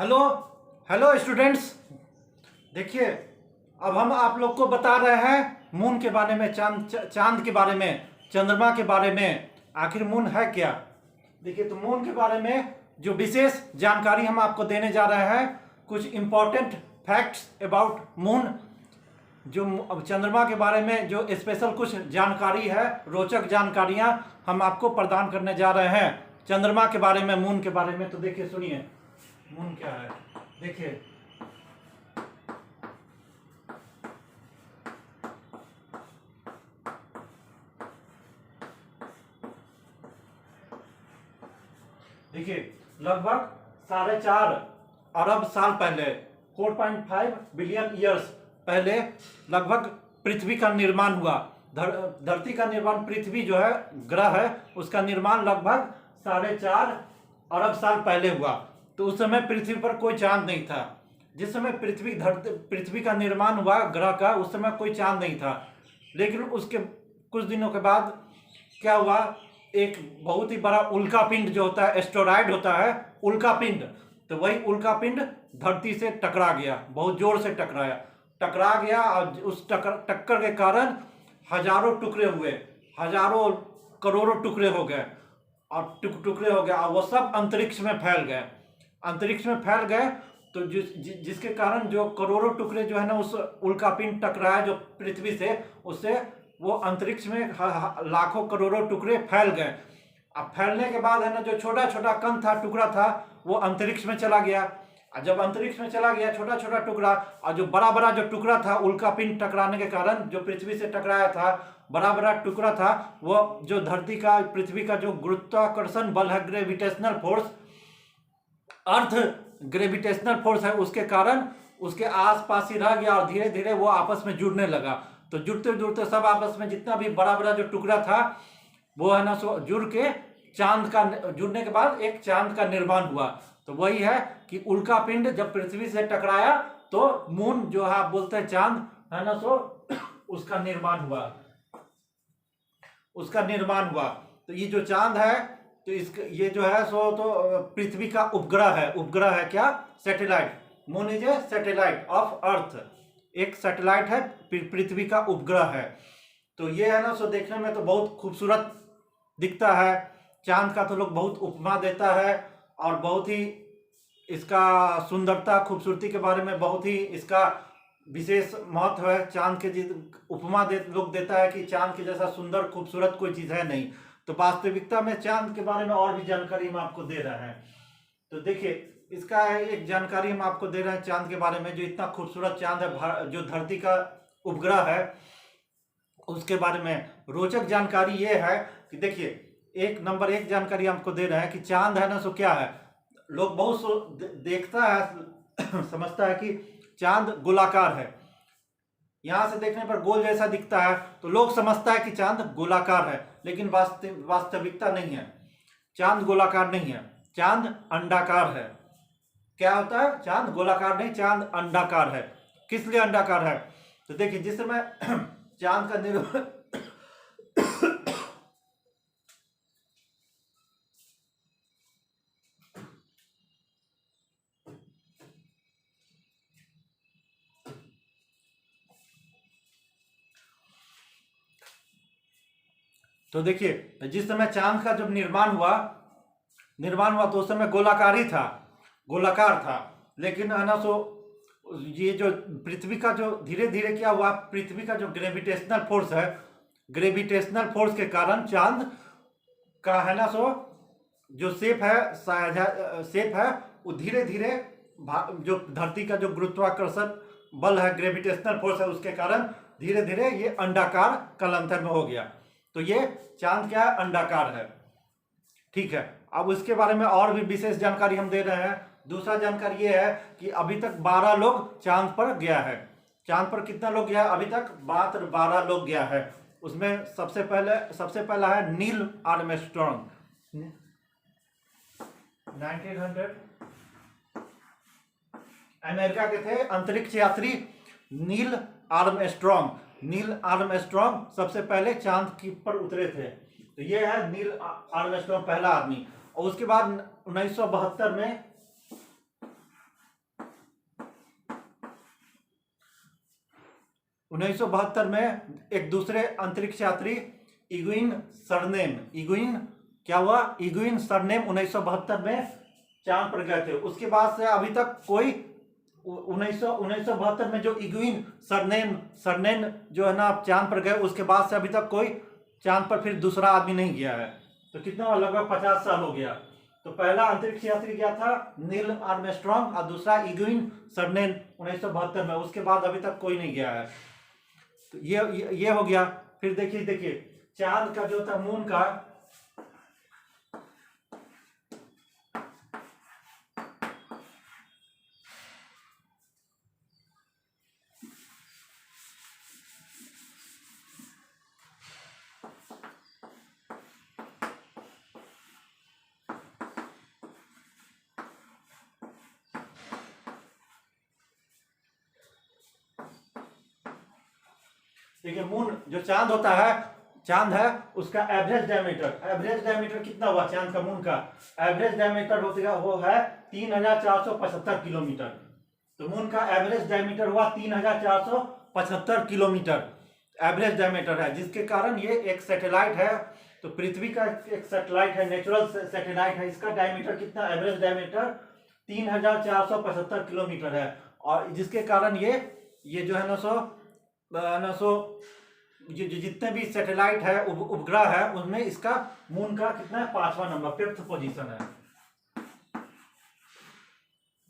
Hello hello students. देखिए, अब हम आप लोग को बता रहे हैं मून के बारे में, चांद के बारे में, चंद्रमा के बारे में। आखिर मून है क्या? देखिए, तो मून के बारे में जो विशेष जानकारी हम आपको देने जा रहे हैं, कुछ इम्पोर्टेंट फैक्ट्स अबाउट मून, जो चंद्रमा के बारे में जो स्पेशल कुछ जानकारी है, रोचक जानकारियां हम आपको प्रदान करने जा रहे हैं चंद्रमा के बारे में, मून के बारे में। तो देखिए, सुनिए मून क्या है। देखिए, लगभग 4.5 अरब साल पहले, 4.5 बिलियन ईयर्स पहले लगभग पृथ्वी का निर्माण हुआ। धरती का निर्माण, पृथ्वी जो है ग्रह है, उसका निर्माण लगभग 4.5 अरब साल पहले हुआ। तो उस समय पृथ्वी पर कोई चांद नहीं था। जिस समय पृथ्वी का निर्माण हुआ ग्रह का, उस समय कोई चांद नहीं था। लेकिन उसके कुछ दिनों के बाद क्या हुआ, एक बहुत ही बड़ा उल्का पिंड जो होता है, एस्टेरॉयड होता है उल्का पिंड, तो वही उल्का पिंड धरती से टकरा गया, बहुत जोर से टकरा गया। और उस टक्कर के कारण हजारों टुकड़े हुए, हजारों करोड़ों टुकड़े हो गए, और टुकड़े हो गए, और वो सब अंतरिक्ष में फैल गए। तो जिसके कारण जो करोड़ों टुकड़े जो है ना, उस उल्का पिंड टकराया जो पृथ्वी से, उससे वो अंतरिक्ष में लाखों करोड़ों टुकड़े फैल गए। अब फैलने के बाद है ना, जो छोटा छोटा कण था, टुकड़ा था, वो अंतरिक्ष में चला गया। और जब अंतरिक्ष में चला गया छोटा छोटा टुकड़ा, और जो बड़ा बड़ा जो टुकड़ा था उल्का पिंड टकराने के कारण, जो पृथ्वी से टकराया था बड़ा बड़ा टुकड़ा था, वो जो पृथ्वी का जो गुरुत्वाकर्षण बल है, ग्रेविटेशनल फोर्स, अर्थ ग्रेविटेशनल फोर्स है, उसके कारण उसके आसपास ही रह गया, और धीरे धीरे वो आपस में जुड़ने लगा। तो जुड़ते जुड़ते सब आपस में, जितना भी बड़ा बड़ा जो टुकड़ा था वो है ना, सो जुड़ के जुड़ने के बाद एक चांद का निर्माण हुआ। तो वही है कि उल्का पिंड जब पृथ्वी से टकराया तो मून जो है आप बोलते हैं चांद, है ना, सो उसका निर्माण हुआ। तो ये जो चांद है, तो ये जो है सो तो पृथ्वी का उपग्रह है क्या, satellite. Moon is a satellite of earth, एक सैटेलाइट है, पृथ्वी का उपग्रह है। तो ये है ना, सो देखने में तो बहुत खूबसूरत दिखता है। चांद का तो लोग बहुत उपमा देता है, और बहुत ही इसका सुंदरता खूबसूरती के बारे में बहुत ही इसका विशेष महत्व है। चांद के उपमा लोग देता है कि चांद के जैसा सुंदर खूबसूरत कोई चीज है नहीं। तो वास्तविकता में चांद के बारे में और भी जानकारी हम आपको दे रहे हैं। तो देखिए, इसका एक जानकारी हम आपको दे रहे हैं चांद के बारे में, जो इतना खूबसूरत चांद है, जो धरती का उपग्रह है, उसके बारे में रोचक जानकारी ये है कि देखिए, नंबर 1 जानकारी हमको दे रहे हैं कि चांद है ना, सो क्या है। लोग बहुत देखता है समझता है कि चांद गोलाकार है, यहां से देखने पर गोल जैसा दिखता है, तो लोग समझता है कि चांद गोलाकार है। लेकिन वास्तविकता नहीं है, चांद गोलाकार नहीं है, चांद अंडाकार है। क्या होता है, चांद गोलाकार नहीं, चांद अंडाकार है। किस लिए अंडाकार है? तो देखिए, जिस समय चांद का निर्माण तो देखिए, जिस समय चांद का जब निर्माण हुआ तो उस समय गोलाकार था। लेकिन है ना, सो ये जो पृथ्वी का जो धीरे धीरे क्या हुआ, पृथ्वी का जो ग्रेविटेशनल फोर्स के कारण चांद का है ना, सो जो शेप है वो धीरे धीरे जो धरती का जो गुरुत्वाकर्षण बल है, ग्रेविटेशनल फोर्स है, उसके कारण धीरे धीरे ये अंडाकार कालांतर में हो गया। तो ये चांद क्या है, अंडाकार है। ठीक है, अब उसके बारे में और भी विशेष जानकारी हम दे रहे हैं। दूसरा जानकारी ये है कि अभी तक 12 लोग चांद पर गया है। चांद पर कितना लोग गया है? अभी तक मात्र 12 लोग गया है। उसमें सबसे पहला है नील आर्मस्ट्रॉन्ग, 1900 अमेरिका के थे अंतरिक्ष यात्री नील आर्मस्ट्रॉन्ग सबसे पहले चांद पर उतरे थे। तो ये है नील आर्मस्ट्रॉन्ग, पहला आदमी। और उसके बाद 1972 में 1972 में एक दूसरे अंतरिक्ष यात्री इग्विन सरनेम, इग्विन क्या हुआ, इग्विन सरनेम 1972 में चांद पर गए थे। उसके बाद से अभी तक कोई 1972 में जो इग्विन सरनेम जो है ना चांद पर गए, उसके बाद से अभी तक कोई चांद पर फिर दूसरा आदमी नहीं गया है। तो कितना, लगभग 50 साल हो गया। तो पहला अंतरिक्ष यात्री गया था नील आर्मस्ट्रॉन्ग और दूसरा इग्विन सरनेम 1972 में। उसके बाद अभी तक कोई नहीं गया है। तो ये हो गया। फिर देखिए चांद का जो था, मून का, देखिए मून जो चांद होता है, चांद है उसका एवरेज डायमीटर कितना हुआ चांद का, मून का एवरेज डायमीटर होगा वो है 3475 किलोमीटर। तो मून का एवरेज डायमीटर हुआ 3475 किलोमीटर एवरेज डायमीटर है, जिसके कारण ये एक सैटेलाइट है। तो पृथ्वी का एक सैटेलाइट है, नेचुरल सैटेलाइट है। इसका डायमीटर कितना, एवरेज डायमीटर 3475 किलोमीटर है। और जिसके कारण ये जो है ना सो ये जितने भी सैटेलाइट है, उपग्रह है, उनमें इसका मून का कितना है, 5वां नंबर, 5th पोजीशन है।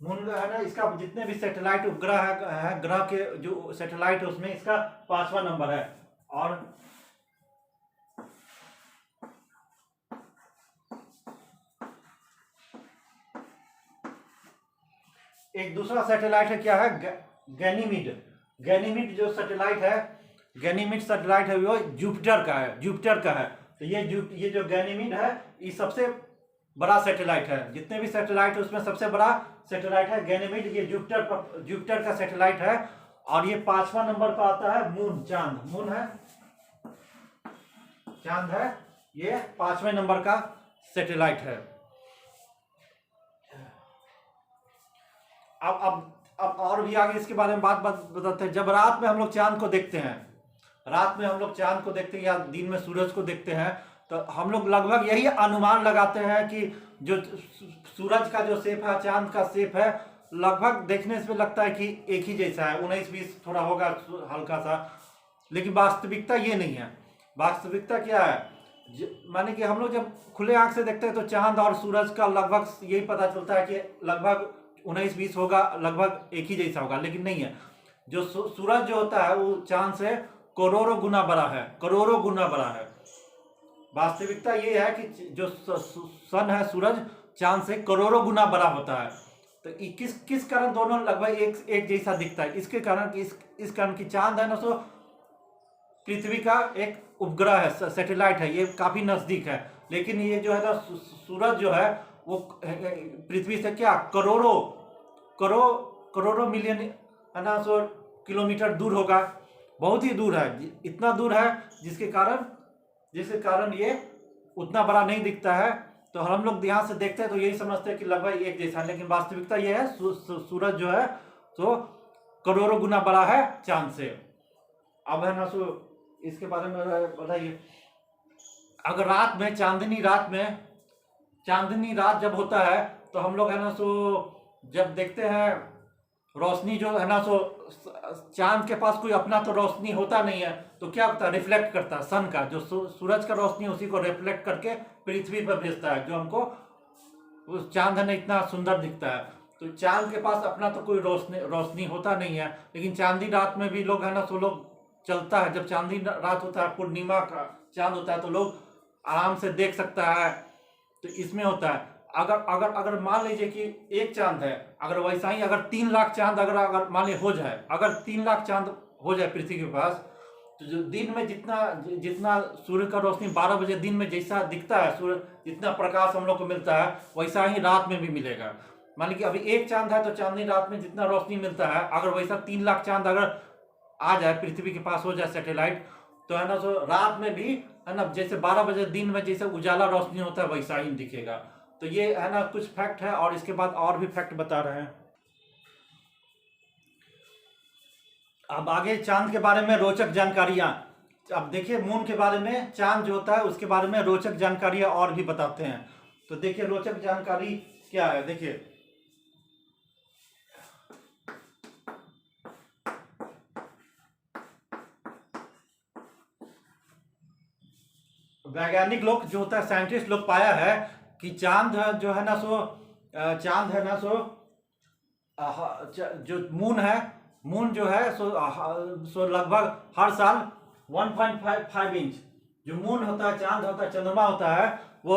मून है ना, इसका जितने भी सैटेलाइट उपग्रह है, ग्रह के जो सैटेलाइट है उसमें इसका 5वां नंबर है। और एक दूसरा सैटेलाइट है, क्या है, गैनीमीड जो सैटेलाइट है, गैनीमीड सैटेलाइट है वो जुपिटर का है। तो ये जो गैनीमीड है, ये सबसे बड़ा सैटेलाइट है। जितने भी सैटेलाइट है उसमें सबसे बड़ा सैटेलाइट है गैनीमीड। ये जुपिटर का सैटेलाइट है। और ये 5वां नंबर पर आता है मून, चांद है, ये 5वें नंबर का सैटेलाइट है। अब और भी आगे इसके बारे में बात बताते हैं। जब रात में हम लोग चांद को देखते हैं, या दिन में सूरज को देखते हैं, तो हम लोग लगभग यही अनुमान लगाते हैं कि जो सूरज का जो शेप है, चांद का शेप है, लगभग देखने से लगता है कि एक ही जैसा है। 19-20 थोड़ा होगा हल्का सा, लेकिन वास्तविकता ये नहीं है। वास्तविकता क्या है, माने कि हम लोग जब खुले आंख से देखते हैं तो चांद और सूरज का लगभग यही पता चलता है कि लगभग 19-20 होगा, लगभग एक ही जैसा होगा, लेकिन नहीं है। जो सूरज जो होता है वो चांद से करोड़ों गुना बड़ा है। वास्तविकता ये है कि जो सन है, सूरज चांद से करोड़ों गुना बड़ा होता है। तो किस कारण दोनों लगभग एक जैसा दिखता है? इसके कारण इस कारण की चांद है ना, सो पृथ्वी का एक उपग्रह है, सैटेलाइट है, ये काफी नजदीक है। लेकिन ये जो है ना सूरज जो है वो पृथ्वी से क्या करोड़ों मिलियन है ना सो किलोमीटर दूर होगा, बहुत ही दूर है। इतना दूर है जिसके कारण ये उतना बड़ा नहीं दिखता है। तो हम लोग ध्यान से देखते हैं तो यही समझते हैं कि लगभग एक जैसा है, लेकिन वास्तविकता ये है सूरज जो है तो करोड़ों गुना बड़ा है चांद से। अब है ना सो इसके बारे में बताइए। अगर चांदनी रात जब होता है तो हम लोग है ना सो जब देखते हैं रोशनी जो है ना सो, चांद के पास कोई अपना तो रोशनी होता नहीं है, तो क्या होता है, रिफ्लेक्ट करता है सन का, जो सूरज का रोशनी उसी को रिफ्लेक्ट करके पृथ्वी पर भेजता है, जो हमको उस चांद है ना इतना सुंदर दिखता है। तो चांद के पास अपना तो कोई रोशनी होता नहीं है, लेकिन चांदनी रात में भी लोग है ना सो लोग चलता है। जब चांदनी रात होता है, पूर्णिमा का चांद होता है, तो लोग आराम से देख सकता है। तो इसमें होता है अगर मान लीजिए कि एक चांद है, अगर वैसा ही अगर 3 लाख चांद अगर मान लीजिए हो जाए, अगर 3 लाख चांद हो जाए पृथ्वी के पास, तो जो दिन में जितना सूर्य का रोशनी 12 बजे दिन में जैसा दिखता है, सूर्य जितना प्रकाश हम लोग को मिलता है, वैसा ही रात में भी मिलेगा। मान लीजिए अभी एक चांद है तो चांदनी रात में जितना रोशनी मिलता है, अगर वैसा 3 लाख चांद अगर आ जाए पृथ्वी के पास हो जाए सैटेलाइट, तो है ना सो रात में भी है ना जैसे 12 बजे दिन में जैसे उजाला रोशनी होता है वैसा ही दिखेगा। तो ये है ना कुछ फैक्ट है, और इसके बाद और भी फैक्ट बता रहे हैं। अब आगे चांद के बारे में रोचक जानकारियां। अब देखिए मून के बारे में, चांद जो होता है उसके बारे में रोचक जानकारियां और भी बताते हैं। तो देखिए रोचक जानकारी क्या है, देखिए वैज्ञानिक लोग जो होता है, साइंटिस्ट लोग पाया है कि चांद जो है ना सो चांद है ना सो जो मून है, मून जो है सो लगभग हर साल 1.5 इंच जो मून होता है, चांद होता है, चंद्रमा होता है, वो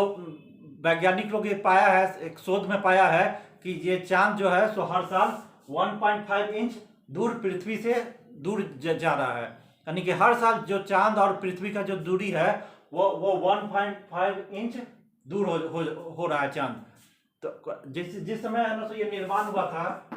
वैज्ञानिक लोग ये पाया है, एक शोध में पाया है कि ये चांद जो है सो हर साल 1.5 इंच दूर पृथ्वी से दूर जा रहा है। यानी कि हर साल जो चांद और पृथ्वी का जो दूरी है वो 1.5 इंच दूर हो रहा है चांद। तो जिस समय है ना तो ये निर्माण हुआ था,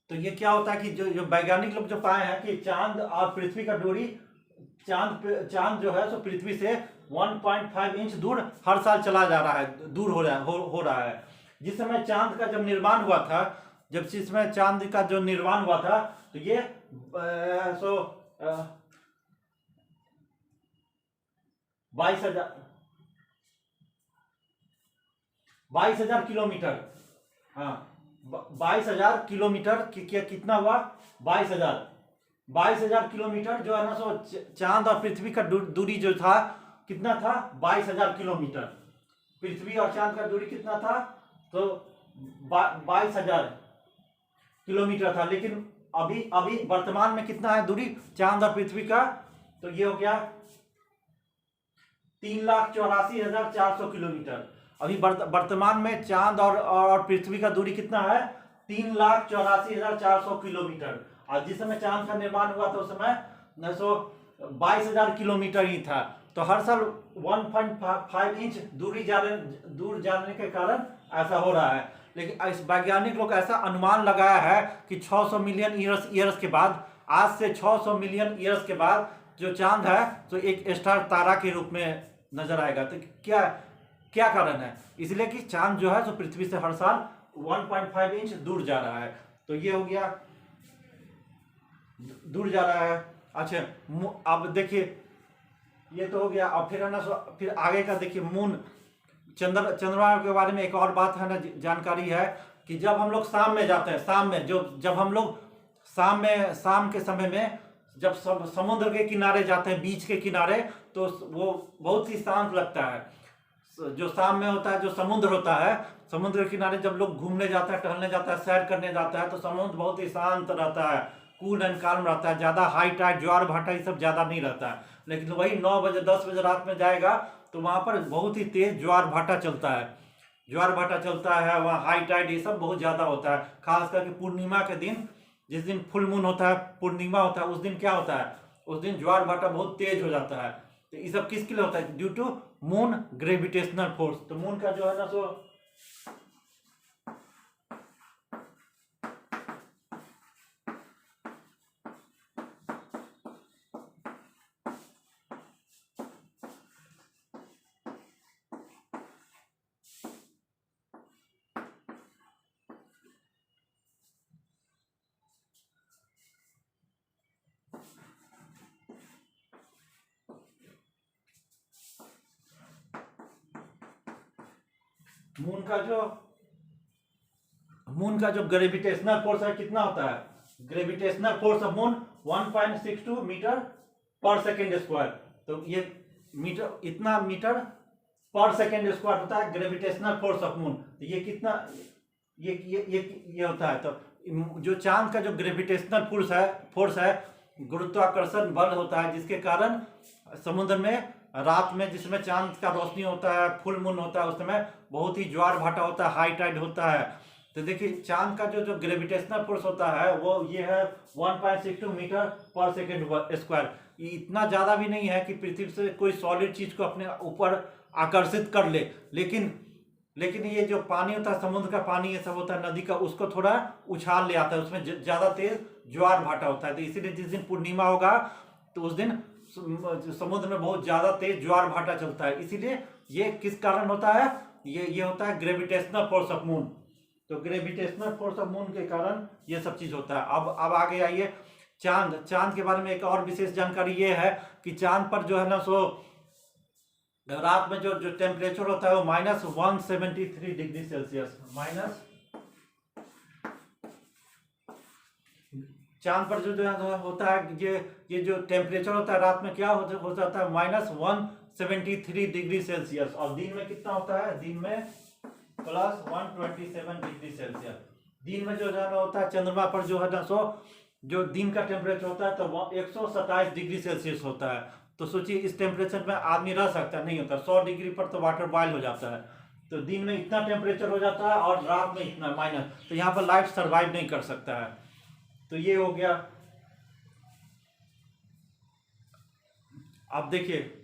तो ये क्या होता है कि जो वैज्ञानिक लोग जो पाए हैं कि चांद और पृथ्वी का दूरी, चांद जो है सो पृथ्वी से 1.5 इंच दूर हर साल चला जा रहा है, दूर हो रहा है। जिस समय चांद का जब निर्माण हुआ था, जब जिस समय चांद का जो निर्माण हुआ था, तो ये 22,000 किलोमीटर, हाँ 22,000 किलोमीटर कितना हुआ, 22,000 किलोमीटर जो है ना सो चांद और पृथ्वी का दूरी जो था कितना था, 22,000 किलोमीटर। पृथ्वी और चांद का दूरी कितना था, तो 22,000 किलोमीटर था। लेकिन अभी वर्तमान में कितना है दूरी चांद और पृथ्वी का, तो ये हो गया 3,84,400 किलोमीटर। अभी वर्तमान में चांद और पृथ्वी का दूरी कितना है, 3,84,400 किलोमीटर। और जिस समय चांद का निर्माण हुआ था उस समय 22,000 किलोमीटर ही था। तो हर साल 1.5 इंच दूर जाने के कारण ऐसा हो रहा है। लेकिन इस वैज्ञानिक लोग ऐसा अनुमान लगाया है कि 600 मिलियन ईयर्स के बाद, आज से 600 मिलियन ईयर्स के बाद जो चांद है तो एक स्टार तारा के रूप में नजर आएगा। तो क्या कारण है, इसलिए कि चांद जो है तो पृथ्वी से हर साल 1.5 इंच दूर जा रहा है। तो ये हो गया, दूर जा रहा है। अच्छा अब देखिए ये तो हो गया। अब फिर है ना फिर आगे का देखिए मून, चंद्रमा के बारे में एक और बात है ना जानकारी है कि जब हम लोग शाम में जाते हैं, जब हम लोग शाम के समय में जब समुद्र के किनारे जाते हैं, बीच के किनारे, तो वो बहुत ही शांत लगता है। जो शाम में होता है, जो समुद्र होता है, समुद्र के किनारे जब लोग घूमने जाता है, टहलने जाता है, सैर करने जाता है, तो समुद्र बहुत ही शांत रहता है, कूल एंड काल्म रहता है, ज़्यादा हाई टाइड, ज्वार भाटा ये सब ज़्यादा नहीं रहता है। लेकिन वही 9 बजे 10 बजे रात में जाएगा तो वहाँ पर बहुत ही तेज ज्वार भाटा चलता है, वहाँ हाई टाइड ये सब बहुत ज़्यादा होता है। खास करके पूर्णिमा के दिन, जिस दिन फुल मून होता है, पूर्णिमा होता है, उस दिन क्या होता है, उस दिन ज्वार भाटा बहुत तेज हो जाता है। तो ये सब किसके लिए होता है, due to moon gravitational force. तो मून का जो है ना सो मून का जो ग्रेविटेशनल फोर्स है कितना होता है, gravitational force of moon 1.62 metre पर सेकेंड स्क्वायर। तो ये इतना मीटर पर सेकेंड स्क्वायर होता है ग्रेविटेशनल फोर्स ऑफ मून। तो ये कितना, ये होता है। तो जो चांद का जो ग्रेविटेशनल फोर्स है गुरुत्वाकर्षण बल होता है, जिसके कारण समुद्र में रात में जिसमें चांद का रोशनी होता है, फुल मून होता है, उस समय बहुत ही ज्वार भाटा होता है, हाई टाइड होता है। तो देखिए चांद का जो ग्रेविटेशनल फोर्स होता है वो ये है 1.62 मीटर पर सेकेंड स्क्वायर। ये इतना ज़्यादा भी नहीं है कि पृथ्वी से कोई सॉलिड चीज़ को अपने ऊपर आकर्षित कर ले, लेकिन ये जो पानी होता है, समुद्र का पानी ये सब होता है, नदी का, उसको थोड़ा उछाल ले आता है, उसमें ज़्यादा तेज ज्वार भाटा होता है। तो इसीलिए जिस दिन पूर्णिमा होगा तो उस दिन समुद्र में बहुत ज्यादा तेज ज्वार भाटा चलता है। इसीलिए ये किस कारण होता है, ये होता है ग्रेविटेशनल फोर्स ऑफ मून। तो ग्रेविटेशनल फोर्स ऑफ मून के कारण ये सब चीज होता है। अब आगे आइए, चांद के बारे में एक और विशेष जानकारी ये है कि चांद पर जो है ना सो रात में जो टेम्परेचर होता है वो -173 डिग्री सेल्सियस, चांद पर जो होता है ये जो टेम्परेचर होता है रात में क्या हो जाता है -173 डिग्री सेल्सियस, और दिन में कितना होता है, दिन में +127 डिग्री सेल्सियस। दिन में जो है होता है चंद्रमा पर जो है ना सो जो दिन का टेम्परेचर होता है तो 127 डिग्री सेल्सियस होता है। तो सोचिए इस टेम्परेचर में आदमी रह सकता नहीं होता, 100 डिग्री पर तो वाटर बॉयल हो जाता है। तो दिन में इतना टेम्परेचर हो जाता है और रात में इतना माइनस, तो यहाँ पर लाइफ सर्वाइव नहीं कर सकता है। तो ये हो गया। अब देखिए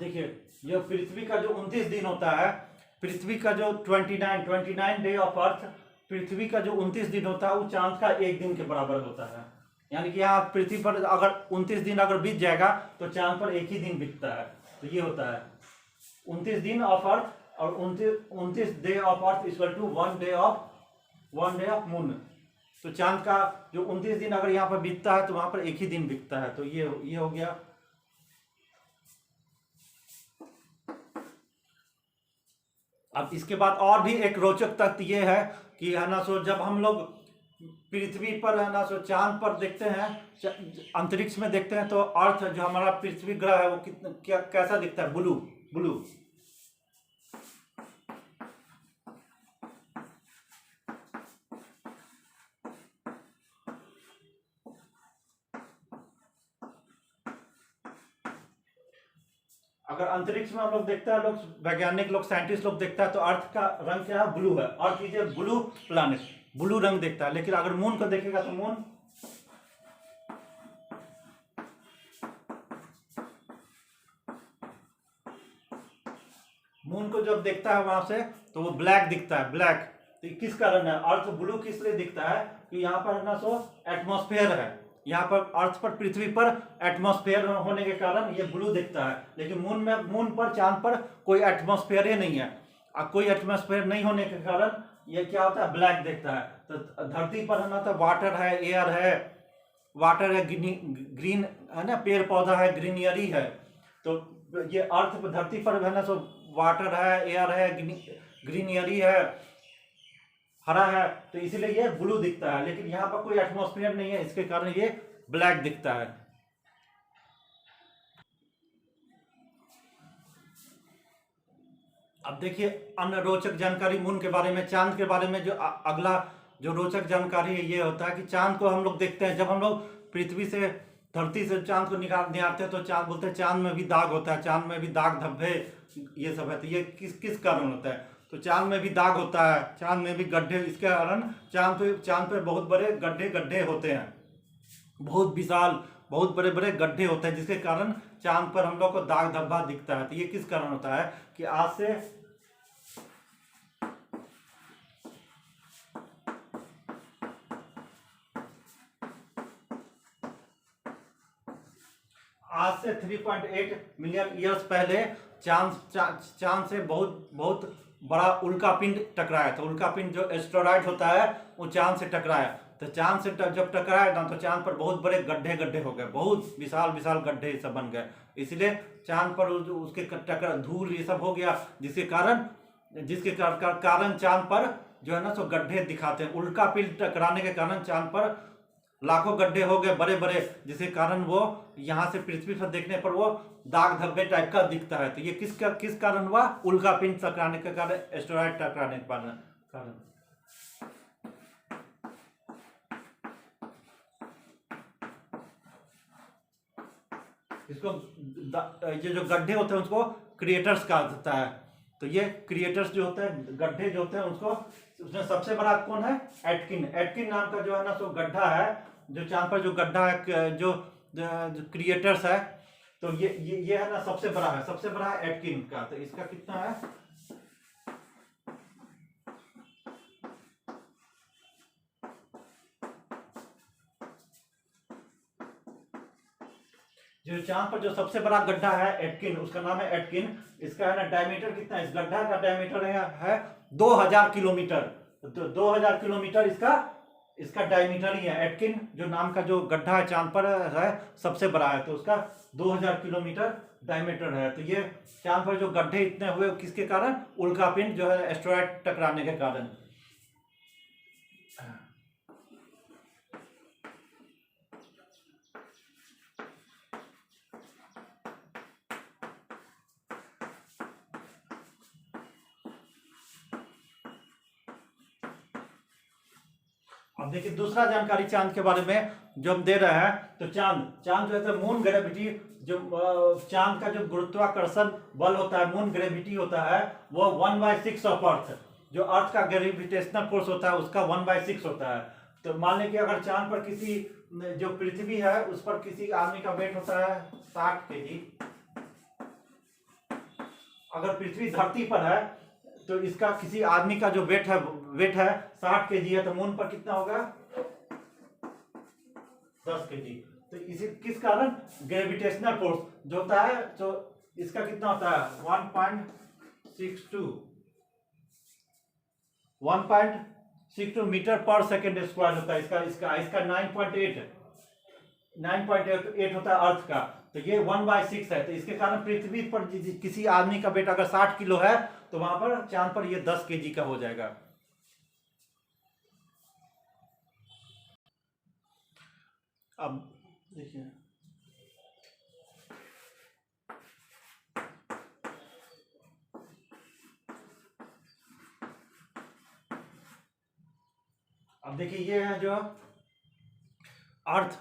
देखिए ये पृथ्वी का जो 29 दिन होता है, पृथ्वी का जो 29 डे ऑफ अर्थ, पृथ्वी का जो 29 दिन होता है वो चांद का एक दिन के बराबर होता है। यानी कि यहाँ पृथ्वी पर अगर 29 दिन अगर बीत जाएगा तो चांद पर एक ही दिन बीतता है। तो ये होता है 29 दिन ऑफ अर्थ और 29 day of earth equal to 1 day of moon. तो चांद का जो 29 दिन अगर यहाँ पर बीतता है तो वहां पर एक ही दिन बीतता है। तो ये हो गया। अब इसके बाद और भी एक रोचक तथ्य ये है कि है ना सो जब हम लोग पृथ्वी पर है ना सो चांद पर देखते हैं, अंतरिक्ष में देखते हैं, तो अर्थ जो हमारा पृथ्वी ग्रह है वो कितना कैसा दिखता है, ब्लू। अगर अंतरिक्ष में हम लोग देखते हैं, लोग वैज्ञानिक लोग साइंटिस्ट लोग देखता है तो अर्थ का रंग क्या है, ब्लू है। Earth is a blue planet, blue रंग देखता है। लेकिन अगर मून को देखेगा तो मून को जब देखता है वहां से तो वो ब्लैक दिखता है, ब्लैक। तो किस कारण है, अर्थ ब्लू किस लिए दिखता है कि यहाँ पर ना सो एटमॉस्फेयर है, यहाँ पर अर्थ पर पृथ्वी पर एटमॉस्फेयर होने के कारण ये ब्लू दिखता है। लेकिन मून पर चांद पर कोई एटमॉस्फेयर ही नहीं है, कोई एटमॉस्फेयर नहीं होने के कारण ये क्या होता है, ब्लैक दिखता है। तो धरती पर है ना तो वाटर है, एयर है, ग्रीन है ना, पेड़ पौधा है, ग्रीनियरी है। तो ये अर्थ धरती पर है ना सो वाटर है, एयर है, ग्रीनियरी है, हरा है, तो इसीलिए ये ब्लू दिखता है। लेकिन यहाँ पर कोई एटमॉस्फेयर नहीं है, इसके कारण ये ब्लैक दिखता है। अब देखिए अन्य रोचक जानकारी मून के बारे में, चांद के बारे में। जो अगला जो रोचक जानकारी है ये होता है कि चांद को हम लोग देखते हैं, जब हम लोग पृथ्वी से धरती से चांद को निहारते हैं तो चांद बोलते हैं चांद में भी दाग होता है, चांद में भी दाग धब्बे ये सब है। तो ये किस कारण होता है, तो चांद में भी दाग होता है, चांद में भी गड्ढे, इसके कारण चांद पे बहुत बड़े गड्ढे होते हैं, बहुत विशाल, बहुत बड़े बड़े गड्ढे होते हैं, जिसके कारण चांद पर हम लोग को दाग धब्बा दिखता है। तो ये किस कारण होता है कि आज से 3.8 मिलियन ईयर्स पहले चांद से बहुत बड़ा उल्कापिंड टकराया था। उल्कापिंड जो एस्टेरॉयड होता है वो चांद से टकराया। तो चांद से जब टकराया ना तो चांद पर बहुत बड़े गड्ढे हो गए, बहुत विशाल गड्ढे सब बन गए। इसलिए चांद पर उसके धूल ये सब हो गया, जिसके कारण चांद पर जो है ना सो गड्ढे दिखाते हैं। उल्कापिंड टकराने के कारण चांद पर लाखों गड्ढे हो गए बड़े बड़े, जिसके कारण वो यहाँ से पृथ्वी पर देखने पर वो दाग धब्बे टाइप का दिखता है। तो ये किस कारण हुआ? उल्का पिंड टकराने के कारण, एस्टेरॉयड टकराने के कारण। इसको ये जो गड्ढे होते हैं उसको क्रिएटर्स कहा जाता है। तो ये क्रिएटर्स जो होते हैं, गड्ढे जो होते हैं उसको, उसमें सबसे बड़ा कौन है? एटकिन नाम का जो है ना सो गड्ढा है, जो चांद पर जो गड्ढा है, जो क्रिएटर्स है, तो ये है ना सबसे बड़ा है, सबसे बड़ा है एटकिन का। तो इसका कितना है? जो चांद पर जो सबसे बड़ा गड्ढा है एटकिन, उसका नाम है एटकिन। इसका है ना डायमीटर कितना है? इस गड्ढा का डायमीटर है 2000 किलोमीटर। तो 2000 किलोमीटर इसका डायमीटर ही है। एटकिन जो नाम का जो गड्ढा है चांद पर है सबसे बड़ा है, तो उसका 2000 किलोमीटर डायमीटर है। तो ये चांद पर जो गड्ढे इतने हुए किसके कारण? उल्कापिंड जो है एस्टेरॉयड टकराने के कारण। अब देखिए दूसरा जानकारी चांद के बारे में जो हम दे रहे हैं, तो चांद जो है मून ग्रेविटी, जो चांद का जो गुरुत्वाकर्षण बल होता है, मून ग्रेविटी होता है, वो 1/6 ऑफ अर्थ। जो अर्थ का ग्रेविटेशनल फोर्स होता है उसका 1/6 होता है। तो मान लें कि अगर चांद पर किसी, जो पृथ्वी है उस पर किसी आदमी का वेट होता है 60 kg। अगर पृथ्वी धरती पर है तो इसका किसी आदमी का जो वेट है 60 kg है, तो मून पर कितना होगा? 10 kg। तो इसी किस कारण? ग्रेविटेशनल फोर्स जो होता है, तो इसका कितना होता है? 1.62 मीटर पर सेकेंड स्क्वायर होता है। इसका 9.8 होता है अर्थ का। तो ये 1/6 है। तो इसके कारण पृथ्वी पर किसी आदमी का वेट अगर 60 किलो है, तो वहां पर चांद पर ये 10 kg का हो जाएगा। अब देखिए, ये है जो अर्थ।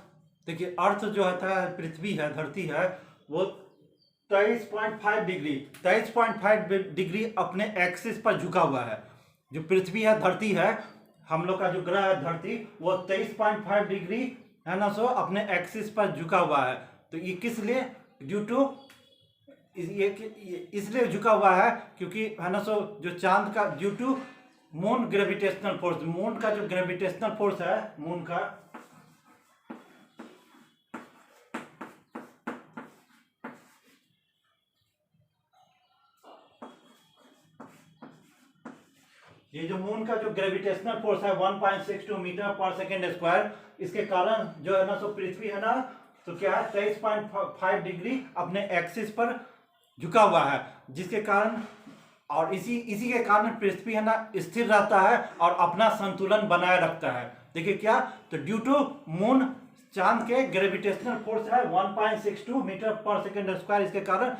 देखिए अर्थ जो होता है, पृथ्वी है, धरती है, वो 23.5 डिग्री अपने एक्सिस पर झुका हुआ है। जो पृथ्वी है, धरती है, हम लोग का जो ग्रह है धरती, वो 23.5 डिग्री है ना सो अपने एक्सिस पर झुका हुआ है। तो ये किस लिए? ड्यू टू इसलिए झुका हुआ है क्योंकि है ना सो जो चांद का, due to moon gravitational force, moon का जो ग्रेविटेशनल फोर्स है, मून का, ये जो मून का जो ग्रेविटेशनल फोर्स है 1.62 मीटर पर सेकेंड स्क्वायर, इसके कारण जो है ना सो पृथ्वी है ना, तो क्या है 23.5 डिग्री अपने एक्सिस पर झुका हुआ है, जिसके कारण, और इसी के कारण पृथ्वी है ना स्थिर रहता है और अपना संतुलन बनाए रखता है। देखिए क्या, तो ड्यू टू मून, चांद के ग्रेविटेशनल फोर्स है 1.62 मीटर पर सेकेंड स्क्वायर, इसके कारण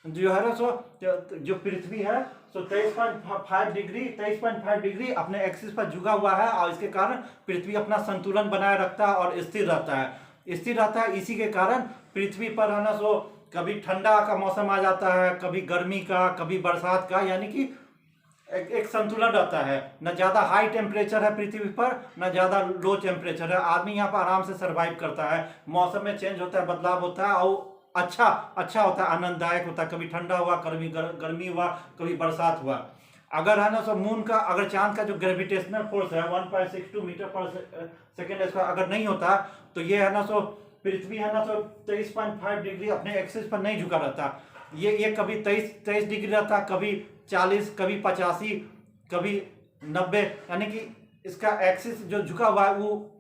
जो है ना सो जो पृथ्वी है सो 23.5 डिग्री अपने एक्सिस पर झुका हुआ है, और इसके कारण पृथ्वी अपना संतुलन बनाए रखता है और स्थिर रहता है। इसी के कारण पृथ्वी पर है ना सो कभी ठंडा का मौसम आ जाता है, कभी गर्मी का, कभी बरसात का, यानी कि एक संतुलन रहता है। न ज़्यादा हाई टेम्परेचर है पृथ्वी पर, न ज़्यादा लो टेम्परेचर है। आदमी यहाँ पर आराम से सर्वाइव करता है। मौसम में चेंज होता है, बदलाव होता है, और अच्छा होता है, आनंददायक होता है। कभी ठंडा हुआ, कभी गर्मी हुआ, कभी बरसात हुआ। अगर है ना सो मून का, अगर चांद का जो ग्रेविटेशनल फोर्स है 1.62 मीटर पर सेकेंड स्क्वायर अगर नहीं होता, तो ये है ना सो पृथ्वी है ना सो 23.5 डिग्री अपने एक्सिस पर नहीं झुका रहता। ये कभी 23 डिग्री रहता, कभी 40, कभी 85, कभी 90, यानी कि इसका एक्सिस जो झुका हुआ है वो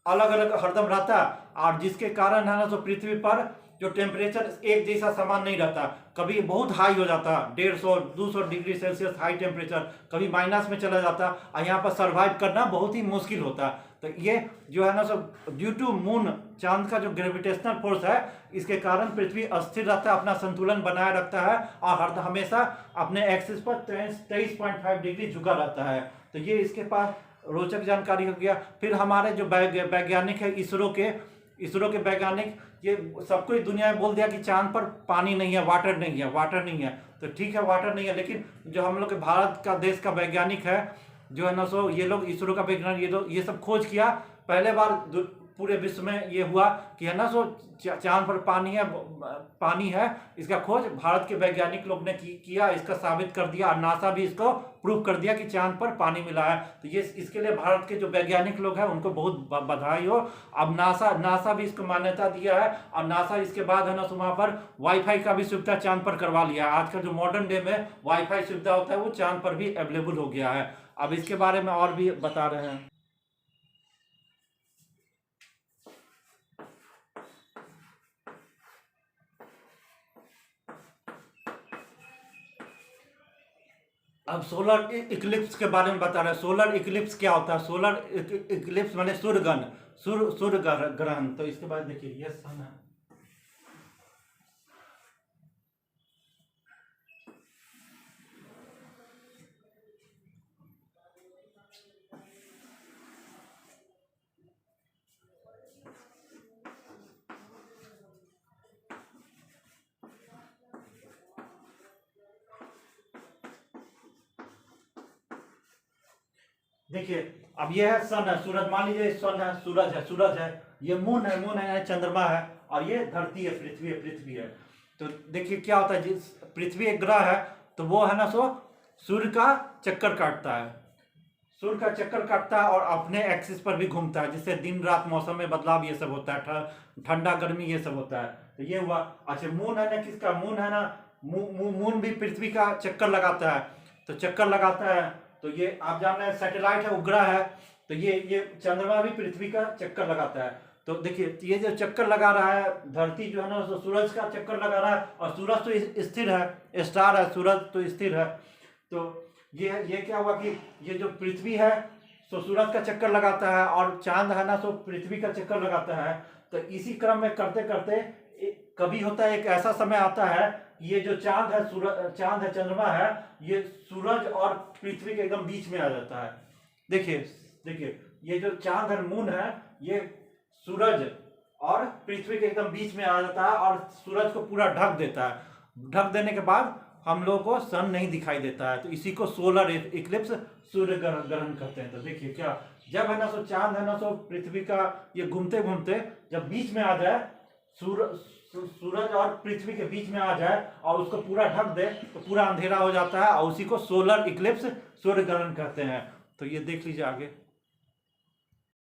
अलग अलग हरदम रहता, और जिसके कारण है ना तो पृथ्वी पर जो टेम्परेचर एक जैसा समान नहीं रहता। कभी बहुत हाई हो जाता, 150-200 डिग्री सेल्सियस हाई टेम्परेचर, कभी माइनस में चला जाता, और यहाँ पर सर्वाइव करना बहुत ही मुश्किल होता। तो ये जो है ना सब ड्यू टू मून, चांद का जो ग्रेविटेशनल फोर्स है, इसके कारण पृथ्वी अस्थिर रहता है, अपना संतुलन बनाए रखता है और हर हमेशा अपने एक्सिस पर 23.5 डिग्री झुका रहता है। तो ये इसके पास रोचक जानकारी हो गया। फिर हमारे जो वैज्ञानिक है इसरो के वैज्ञानिक, ये सबको ही दुनिया में बोल दिया कि चांद पर पानी नहीं है, वाटर नहीं है। तो ठीक है, वाटर नहीं है, लेकिन जो हम लोग के भारत का देश का वैज्ञानिक है जो है ना सो, ये लोग इसरो का वैज्ञानिक ये सब खोज किया। पहले बार पूरे विश्व में ये हुआ कि है ना सो चांद पर पानी है, इसका खोज भारत के वैज्ञानिक लोग ने किया, इसका साबित कर दिया और नासा भी इसको प्रूव कर दिया कि चांद पर पानी मिला है। तो ये इसके लिए भारत के जो वैज्ञानिक लोग हैं उनको बहुत बधाई हो। अब नासा भी इसको मान्यता दिया है और नासा इसके बाद है ना सो वहाँ पर वाईफाई का भी सुविधा चांद पर करवा लिया है। आज का जो मॉडर्न डे में वाईफाई सुविधा होता है वो चांद पर भी अवेलेबल हो गया है। अब इसके बारे में और भी बता रहे हैं। अब सोलर इक्लिप्स के बारे में बता रहे हैं। सोलर इक्लिप्स क्या होता है? सोलर इक्लिप्स माने सूर्य ग्रहण। तो इसके बाद देखिए ये सन है, देखिए अब ये है सन है, सूरज, मान लीजिए सन है, सूरज है, ये मून है, चंद्रमा है, और ये धरती है, पृथ्वी है। तो देखिए क्या होता है, जिस पृथ्वी एक ग्रह है तो वो है ना सो सूर्य का चक्कर काटता है और अपने एक्सिस पर भी घूमता है, जिससे दिन रात मौसम में बदलाव ये सब होता है, ठंडा गर्मी ये सब होता है। तो ये हुआ। अच्छा, मून है ना, किसका मून है ना, मून भी पृथ्वी का चक्कर लगाता है। तो ये आप जान रहे हैं सैटेलाइट है, उपग्रह है। तो ये चंद्रमा भी पृथ्वी का चक्कर लगाता है। तो देखिए ये जो चक्कर लगा रहा है, धरती जो है ना तो सूरज का चक्कर लगा रहा है, और सूरज तो स्थिर है, स्टार है, सूरज तो स्थिर है। तो ये क्या हुआ कि ये जो पृथ्वी है तो सूरज का चक्कर लगाता है, और चांद है ना तो पृथ्वी का चक्कर लगाता है। तो इसी क्रम में करते करते कभी होता है, एक ऐसा समय आता है, ये जो चांद है, चंद्रमा है, ये सूरज और पृथ्वी के एकदम बीच में आ जाता है। देखिए ये जो चांद है, मून है, ये सूरज और पृथ्वी के एकदम बीच में आ जाता है और सूरज को पूरा ढक देता है। ढक देने के बाद हम लोगों को सन नहीं दिखाई देता है। तो इसी को सोलर इक्लिप्स, सूर्य ग्रहण कहते हैं। तो देखिए क्या, जब है ना सो चांद है ना सो पृथ्वी का ये घूमते घूमते जब बीच में आ जाए, सूरज और पृथ्वी के बीच में आ जाए और उसको पूरा ढक दे, तो पूरा अंधेरा हो जाता है, और उसी को सोलर इक्लिप्स, सूर्य ग्रहण कहते हैं। तो ये देख लीजिए आगे।